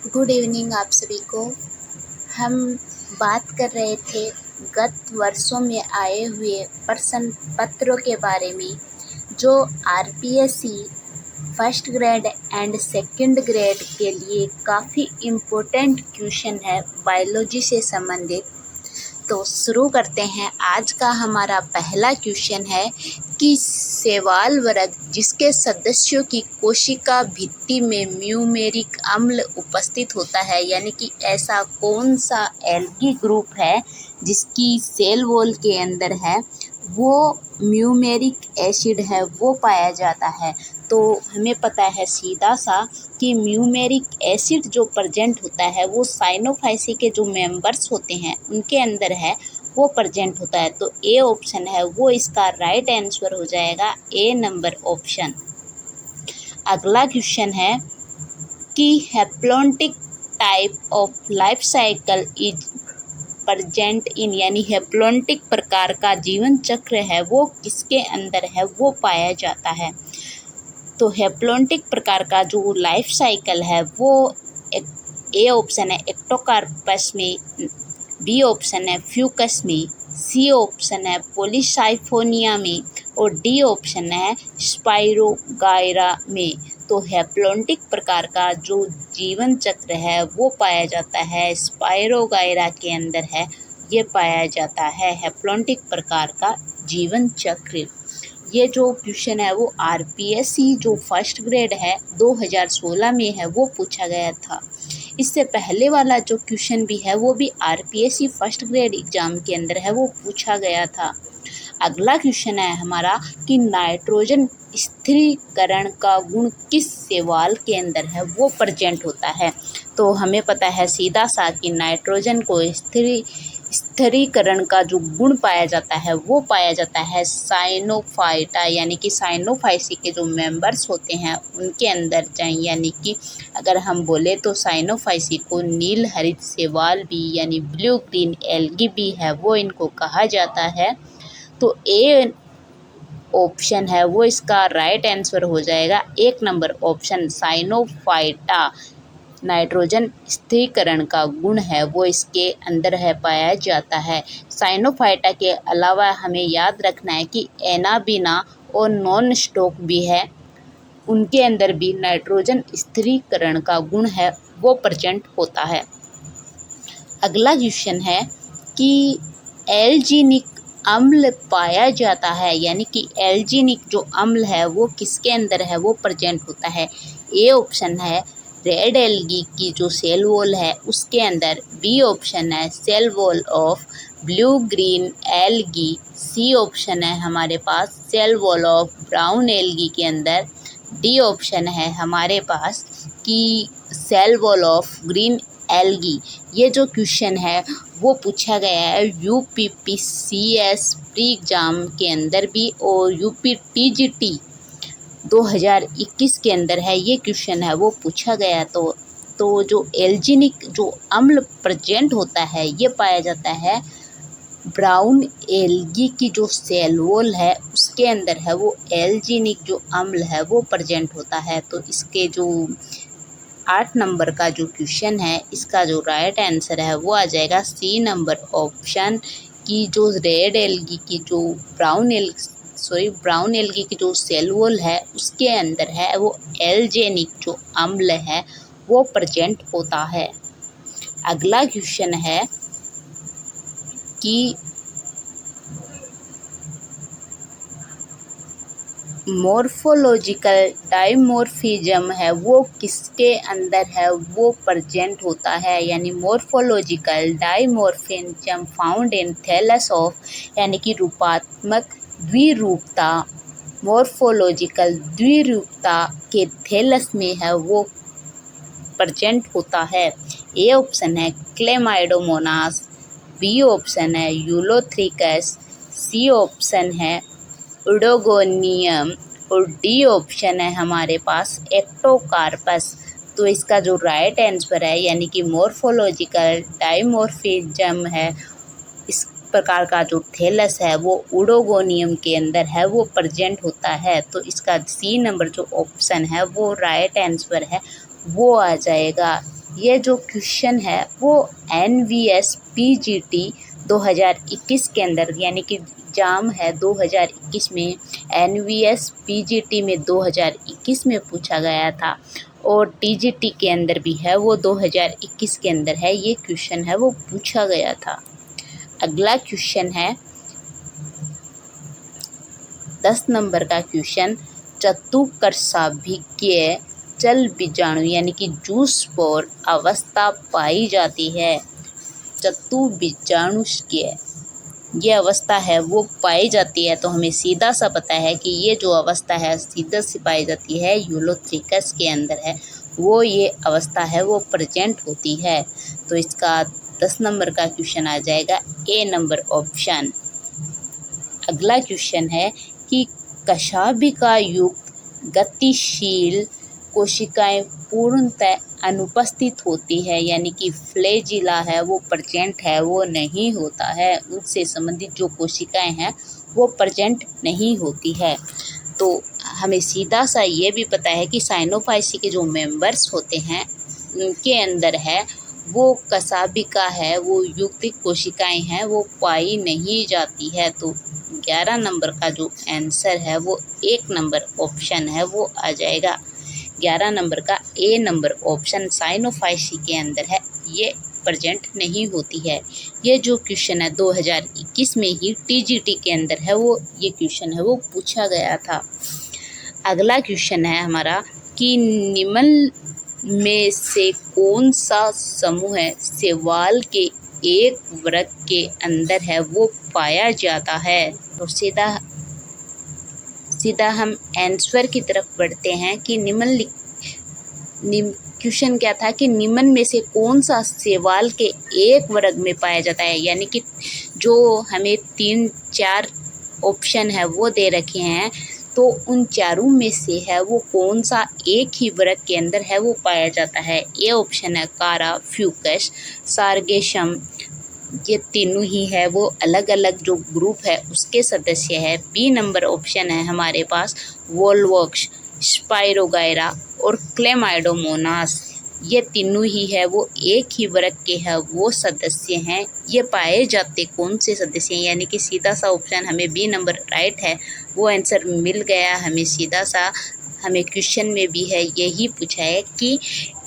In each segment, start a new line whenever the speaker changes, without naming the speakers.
Good evening आप सभी को। हम बात कर रहे थे गत वर्षों में आए हुए प्रश्न पत्रों के बारे में, जो RPSC first grade and second grade के लिए काफ़ी इम्पोर्टेंट क्वेश्चन है बायोलॉजी से संबंधित। तो शुरू करते हैं। आज का हमारा पहला क्वेश्चन है कि शैवाल वर्ग जिसके सदस्यों की कोशिका भित्ति में म्यूमेरिक अम्ल उपस्थित होता है, यानी कि ऐसा कौन सा एल्गी ग्रुप है जिसकी सेल वॉल के अंदर है वो म्यूमेरिक एसिड है वो पाया जाता है। तो हमें पता है सीधा सा कि म्यूमेरिक एसिड जो प्रेजेंट होता है वो साइनोफाइसी के जो मेंबर्स होते हैं उनके अंदर है वो प्रेजेंट होता है। तो ए ऑप्शन है वो इसका राइट आंसर हो जाएगा, ए नंबर ऑप्शन। अगला क्वेश्चन है कि haplontic type of life cycle is present in, यानी हैप्लॉन्टिक प्रकार का जीवन चक्र है वो किसके अंदर है वो पाया जाता है। तो हैप्लॉन्टिक प्रकार का जो लाइफ साइकिल है वो ए ऑप्शन है एक्टोकार्पस में, बी ऑप्शन है फ्यूकस में, सी ऑप्शन है पॉलीसाइफोनिया में और डी ऑप्शन है स्पाइरोगायरा में। तो हैप्लॉन्टिक प्रकार का जो जीवन चक्र है वो पाया जाता है स्पाइरोगायरा के अंदर है, ये पाया जाता है हैप्लॉन्टिक प्रकार का जीवन चक्र। ये जो क्वेश्चन है वो आरपीएससी जो फर्स्ट ग्रेड है 2016 में है वो पूछा गया था। इससे पहले वाला जो क्वेश्चन भी है वो भी आरपीएससी फर्स्ट ग्रेड एग्जाम के अंदर है वो पूछा गया था। अगला क्वेश्चन है हमारा कि नाइट्रोजन स्थिरीकरण का गुण किस शैवाल के अंदर है वो प्रेजेंट होता है। तो हमें पता है सीधा सा कि नाइट्रोजन को स्थिरीकरण का जो गुण पाया जाता है वो पाया जाता है साइनोफाइटा, यानी कि साइनोफाइसी के जो मेंबर्स होते हैं उनके अंदर जाए, यानी कि अगर हम बोले तो साइनोफाइसी को नील हरित शैवाल भी यानी ब्लू ग्रीन एल्गी भी है वो इनको कहा जाता है। तो ए ऑप्शन है वो इसका राइट आंसर हो जाएगा, एक नंबर ऑप्शन साइनोफाइटा। नाइट्रोजन स्थिरीकरण का गुण है वो इसके अंदर है पाया जाता है। साइनोफाइटा के अलावा हमें याद रखना है कि एनाबिना और नॉन स्टॉक भी है, उनके अंदर भी नाइट्रोजन स्थिरीकरण का गुण है वो प्रेजेंट होता है। अगला क्वेश्चन है कि एल्जीनिक अम्ल पाया जाता है, यानी कि एल्जीनिक जो अम्ल है वो किसके अंदर है वो प्रेजेंट होता है। ए ऑप्शन है रेड एल्गी की जो सेल वॉल है उसके अंदर, बी ऑप्शन है cell wall of blue green algae, C option है हमारे पास cell wall of brown algae के अंदर, डी ऑप्शन है हमारे पास कि cell wall of green algae. ये जो क्वेश्चन है वो पूछा गया है यूपीपीसीएस प्री एग्जाम के अंदर भी और यूपीटीजीटी 2021 के अंदर है, ये क्वेश्चन है वो पूछा गया। तो जो एल्जीनिक जो अम्ल प्रेजेंट होता है ये पाया जाता है ब्राउन एल्गी की जो सेल वॉल है उसके अंदर है वो एल्जीनिक जो अम्ल है वो प्रेजेंट होता है। तो इसके जो 8 नंबर का जो क्वेश्चन है इसका जो राइट आंसर है वो आ जाएगा सी नंबर ऑप्शन की जो रेड एल्गी की जो ब्राउन एल्गी की जो सेल वॉल है उसके अंदर है वो एल्जेनिक जो अम्ल है वो प्रेजेंट होता है। अगला क्वेश्चन है कि मॉर्फोलॉजिकल डाइमॉर्फिज्म है वो किसके अंदर है वो प्रेजेंट होता है, यानी morphological dimorphism found in thallus of, यानी कि रूपात्मक द्विरूपता, मॉर्फोलॉजिकल द्विरूपता के थैलस में है वो प्रेजेंट होता है। ए ऑप्शन है क्लेमाइडोमोनास, बी ऑप्शन है यूलोथ्रिकस, सी ऑप्शन है उडोगोनियम और डी ऑप्शन है हमारे पास एक्टोकार्पस। तो इसका जो राइट आंसर है यानी कि मॉर्फोलॉजिकल डाइमॉर्फिज्म है, इस प्रकार का जो थैलस है वो उडोगोनियम के अंदर है वो प्रेजेंट होता है। तो इसका सी नंबर जो ऑप्शन है वो राइट आंसर है वो आ जाएगा। ये जो क्वेश्चन है वो NVS PGT 2021 के अंदर, यानी कि एग्जाम है 2021 में, NVS PGT में 2021 में पूछा गया था, और TGT के अंदर भी है, वो 2021 के अंदर है। ये क्वेश्चन है वो पूछा गया था। अगला क्वेश्चन है 10 नंबर का क्वेश्चन, चतुकर्षाभिक्रिय जल बीजाणु यानी कि जूस्पोर अवस्था पाई जाती है। चतुबीजाणुष्कीय ये अवस्था है वो पाई जाती है, तो हमें सीधा सा पता है कि ये जो अवस्था है सीधा सी पाई जाती है यूलोथ्रिकस के अंदर है, वो ये अवस्था है वो प्रेजेंट होती है। तो इसका 10 नंबर का क्वेश्चन आ जाएगा ए नंबर ऑप्शन। अगला क्वेश्चन है कि कशाभिका युक्त गतिशील कोशिकाएं पूर्णतः अनुपस्थित होती है, यानी कि फ्लैजिला है वो प्रेजेंट है वो नहीं होता है, उससे संबंधित जो कोशिकाएं हैं वो प्रेजेंट नहीं होती है। तो हमें सीधा सा ये भी पता है कि साइनोफाइसी के जो मेंबर्स होते हैं उनके अंदर है वो कशाभिका है वो युक्त कोशिकाएं हैं वो पाई नहीं जाती है। तो 11 नंबर का जो आंसर है वो 1 नंबर ऑप्शन है वो आ जाएगा। 11 नंबर का ए नंबर ऑप्शन साइनोफाइसी के अंदर है, ये प्रेजेंट नहीं होती है। ये जो क्वेश्चन है 2021 में ही TGT के अंदर है वो ये क्वेश्चन है वो पूछा गया था। अगला क्वेश्चन है हमारा कि निम्न में से कौन सा समूह शैवाल के एक वर्ग के अंदर है वो पाया जाता है। तो सीधा हम आंसर की तरफ बढ़ते हैं कि क्वेश्चन क्या था कि निम्न में से कौन सा शैवाल के एक वर्ग में पाया जाता है, यानी कि जो हमें 3-4 ऑप्शन है वो दे रखे हैं, तो उन चारों में से है वो कौन सा एक ही वर्ग के अंदर है वो पाया जाता है। ए ऑप्शन है कारा, फ्यूकस, सार्गेशम, ये तीनों ही है वो अलग अलग जो ग्रुप है उसके सदस्य है। बी नंबर ऑप्शन है हमारे पास वोल्वोक्स, स्पाइरोगायरा और क्लेमाइडोमोनास, ये तीनों ही है वो एक ही वर्ग के है वो सदस्य हैं। ये पाए जाते कौन से सदस्य हैं, यानी कि सीधा सा ऑप्शन हमें बी नंबर राइट है वो आंसर मिल गया हमें सीधा सा। हमें क्वेश्चन में भी है यही पूछा है कि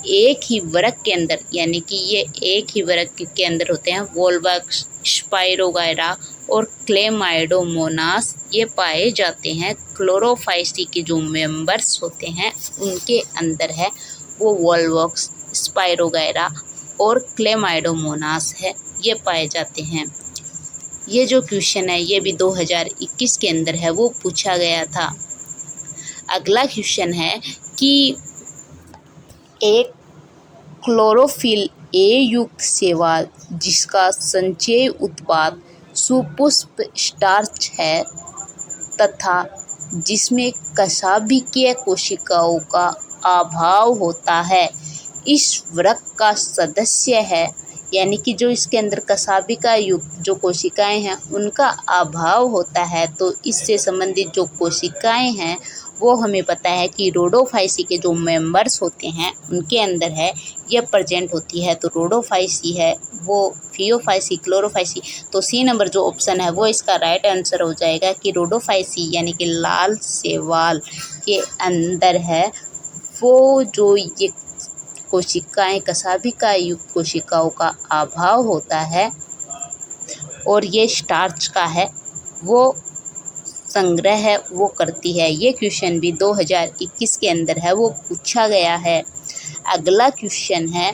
एक ही वर्ग के अंदर, यानी कि ये एक ही वर्ग के अंदर होते हैं वोल्वोक्स, स्पाइरोगायरा और क्लेमाइडोमोनास, ये पाए जाते हैं क्लोरोफाइसी के जो मेंबर्स होते हैं उनके अंदर है वो वोल्वोक्स, स्पाइरोगायरा और क्लेमाइडोमोनास है, ये पाए जाते हैं। ये जो क्वेश्चन है ये भी 2021 के अंदर है वो पूछा गया था। अगला क्वेश्चन है कि एक क्लोरोफिल ए युक्त शैवाल जिसका संचयी उत्पाद सुपुष्प स्टार्च है तथा जिसमें कशाभिकीय कोशिकाओं का अभाव होता है, इस वर्ग का सदस्य है, यानी कि जो इसके अंदर कशाभिका युक्त जो कोशिकाएं हैं उनका अभाव होता है। तो इससे संबंधित जो कोशिकाएं हैं वो हमें पता है कि रोडोफाइसी के जो मेंबर्स होते हैं उनके अंदर है ये प्रेजेंट होती है। तो रोडोफाइसी है वो फियोफाइसी, क्लोरोफाइसी, तो सी नंबर जो ऑप्शन है वो इसका राइट आंसर हो जाएगा कि रोडोफाइसी यानी कि लाल शैवाल के अंदर है वो जो ये कोशिकाएं कशाभिका युक्त कोशिकाओं का अभाव होता है और ये स्टार्च का है वो संग्रह है वो करती है। ये क्वेश्चन भी 2021 के अंदर है वो पूछा गया है। अगला क्वेश्चन है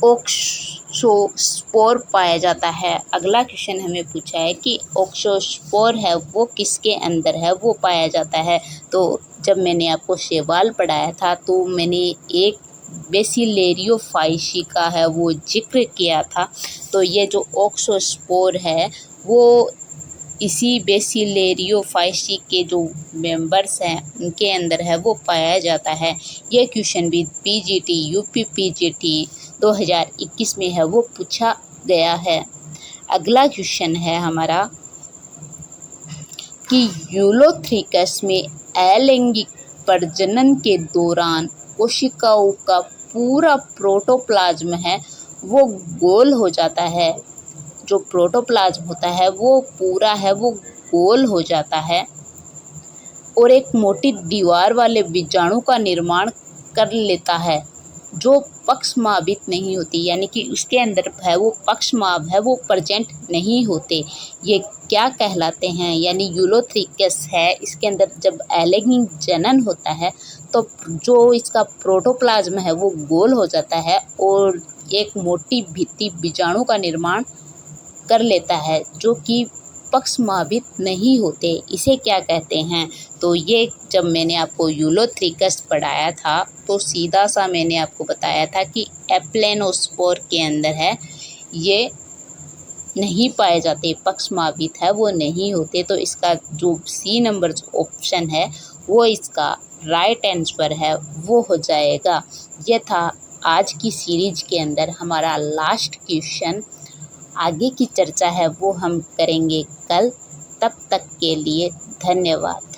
ऑक्सोस्पोर पाया जाता है। अगला क्वेश्चन हमें पूछा है कि ऑक्सोस्पोर है वो किसके अंदर है वो पाया जाता है। तो जब मैंने आपको शैवाल पढ़ाया था तो मैंने एक बेसिलेरियोफाइसी का है वो जिक्र किया था। तो ये जो ऑक्सोस्पोर है वो इसी बेसिलेरियोफाइसी के जो मेंबर्स हैं उनके अंदर है वो पाया जाता है। ये क्वेश्चन भी PGT UP PGT 2021 में है वो पूछा गया है। अगला क्वेश्चन है हमारा कि यूलोथ्रिकस में अलैंगिक प्रजनन के दौरान कोशिकाओं का पूरा प्रोटोप्लाज्म है वो गोल हो जाता है। जो प्रोटोप्लाज्म होता है वो पूरा है वो गोल हो जाता है और एक मोटी दीवार वाले बीजाणु का निर्माण कर लेता है जो पक्षमाभित नहीं होती, यानी कि उसके अंदर है वो पक्षमाभ है वो प्रेजेंट नहीं होते। ये क्या कहलाते हैं, यानी यूलोथ्रिकस है। इसके अंदर जब एलैंगिक जनन होता है तो जो इसका प्रोटोप्लाज्म है वो गोल हो जाता है और एक मोटी भित्ति बीजाणु का निर्माण कर लेता है जो कि पक्षमाभित नहीं होते। इसे क्या कहते हैं, तो ये जब मैंने आपको यूलोथ्रिकस पढ़ाया था तो सीधा सा मैंने आपको बताया था कि एप्लेनोस्पोर के अंदर है ये नहीं पाए जाते, पक्षमाभित है वो नहीं होते। तो इसका जो सी नंबर ऑप्शन है वो इसका राइट आंसर है वो हो जाएगा। यह था आज की सीरीज के अंदर हमारा लास्ट क्वेश्चन। आगे की चर्चा है वो हम करेंगे कल। तब तक के लिए धन्यवाद।